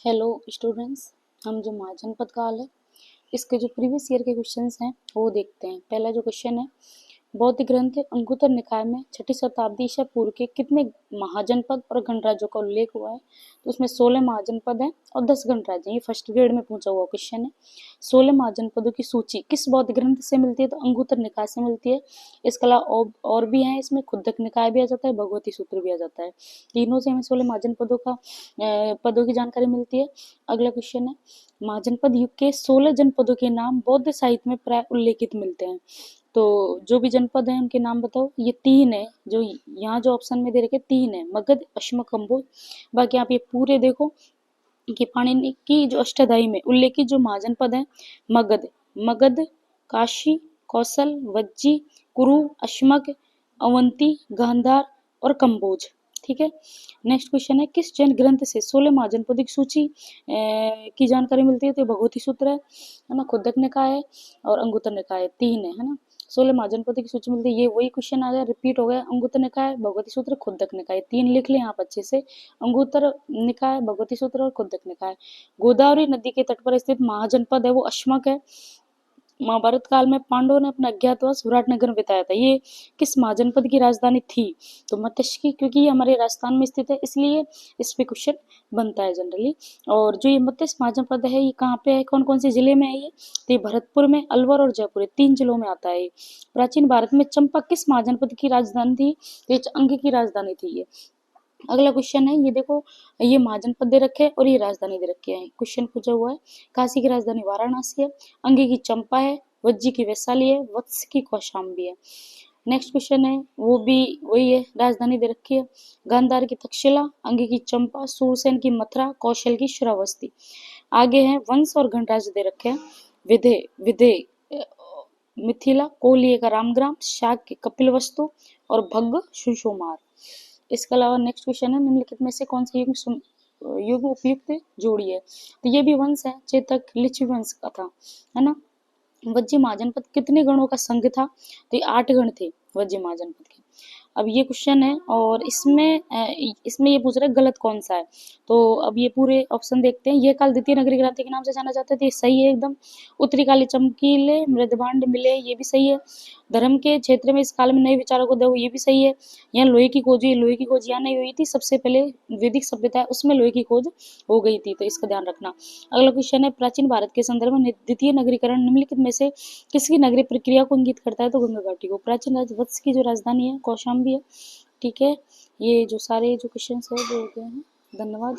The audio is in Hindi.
हेलो स्टूडेंट्स, हम जो महाजनपद काल है इसके जो प्रीवियस ईयर के क्वेश्चंस हैं वो देखते हैं। पहला जो क्वेश्चन है, बौद्ध ग्रंथ अंगुत्तर निकाय में छठी शताब्दी ईसा पूर्व के कितने महाजनपद और गणराज्यों का उल्लेख हुआ है? तो उसमें 16 महाजनपद हैं और 10 गणराज्य हैं। ये फर्स्ट ग्रेड में पूछा हुआ क्वेश्चन है। 16 महाजनपदों की सूची किस बौद्ध ग्रंथ से मिलती है? तो अंगुत्तर निकाय से मिलती है। इसके अलावा और भी हैं, इसमें खुद्दक निकाय भी आ जाता है, भगवती सूत्र भी आ जाता है। तीनों से हमें 16 महाजनपदों का पदों की जानकारी मिलती है। अगला क्वेश्चन है, महाजनपद युग के 16 जनपदों के नाम बौद्ध साहित्य में प्राय उल्लेखित मिलते हैं। तो जो भी जनपद हैं उनके नाम बताओ। ये 3 है, जो यहाँ जो ऑप्शन में दे रखे 3 है, मगध, अश्म, कम्बोज। बाकी आप ये पूरे देखो कि पाणिनि की जो अष्टाध्यायी में उल्लेखित जो महाजनपद है, मगध, काशी, कौशल, वज्जी, कुरु, अश्मक, अवंती, गांधार और कम्बोज। ठीक है। नेक्स्ट क्वेश्चन है, किस जैन ग्रंथ से 16 महाजनपदों की सूची की जानकारी मिलती है? तो भगवती सूत्र है ना, खुद्दक निकाय है और अंगुत्तर निकाय है, 3 है ना। 16 महाजनपदों की सूची मिलती है। ये वही क्वेश्चन आ गया, रिपीट हो गया। अंगुत्तर निकाय, भगवती सूत्र, खुद्दक निकाय, 3 लिख लें आप अच्छे से। अंगुत्तर निकाय, भगवती सूत्र और खुद्दक निकाय। गोदावरी नदी के तट पर स्थित महाजनपद है वो अश्मक है। महाभारत काल में पांडवों ने अपना अज्ञातवास विराटनगर में बिताया था। ये किस महाजनपद की राजधानी थी? तो मत्स्य, क्योंकि ये हमारे राजस्थान में स्थित है इसलिए इस पे क्वेश्चन बनता है जनरली। और जो ये मत्स्य महाजनपद है ये कहाँ पे है, कौन कौन से जिले में है ये? तो ये भरतपुर में, अलवर और जयपुर, 3 जिलों में आता है। प्राचीन भारत में चंपा किस महाजनपद की राजधानी थी? तो ये अंग की राजधानी थी ये। अगला क्वेश्चन है, ये देखो, ये महाजनपद दे रखे हैं और ये राजधानी दे रखे हैं। क्वेश्चन पूछा हुआ है, काशी की राजधानी वाराणसी है, अंगी की चंपा है, वज्जी की वैशाली है, वत्स की कौशाम्बी है। नेक्स्ट क्वेश्चन है, वो भी वही है, राजधानी दे रखी है, गांधार की तक्षशिला, अंगी की चंपा, सूरसेन की मथुरा, कौशल की श्रावस्ती। आगे है वंश और गणराज्य दे रखे हैं, विधे मिथिला, कोलिये का रामग्राम, शाक्य कपिलवस्तु और भग्ग सुषुमार। इसके अलावा नेक्स्ट क्वेश्चन है, निम्नलिखित में से कौन सा युग उपयुक्त जोड़ी है? तो ये भी वंश है, चेतक लिच्छवी वंश का था, है ना। वज्जी महाजनपद कितने गणों का संघ था? तो ये 8 गण थे वज्जी महाजनपद के। अब ये क्वेश्चन है और इसमें ये पूछ रहा है गलत कौन सा है। तो अब ये पूरे ऑप्शन देखते हैं। ये काल द्वितीय नगरी क्रांति के नाम से जाना जाता है, तो ये सही है एकदम। उत्तरी काली चमकीले मृदभांड मिले, ये भी सही है। धर्म के क्षेत्र में इस काल में नए विचारों को दो, ये भी सही है। यहाँ लोहे की खोज यहाँ नहीं हुई थी, सबसे पहले वैदिक सभ्यता है उसमें लोहे की खोज हो गई थी, तो इसका ध्यान रखना। अगला क्वेश्चन है, प्राचीन भारत के संदर्भ में द्वितीय नगरीकरण निम्नलिखित में से किसकी नगरीय प्रक्रिया को इंगित करता है? तो गंगा घाटी को। प्राचीन राज्य वत्स की जो राजधानी है कौशाम्बी है। ठीक है, ये जो सारे जो क्वेश्चन है वो हो गए हैं। धन्यवाद।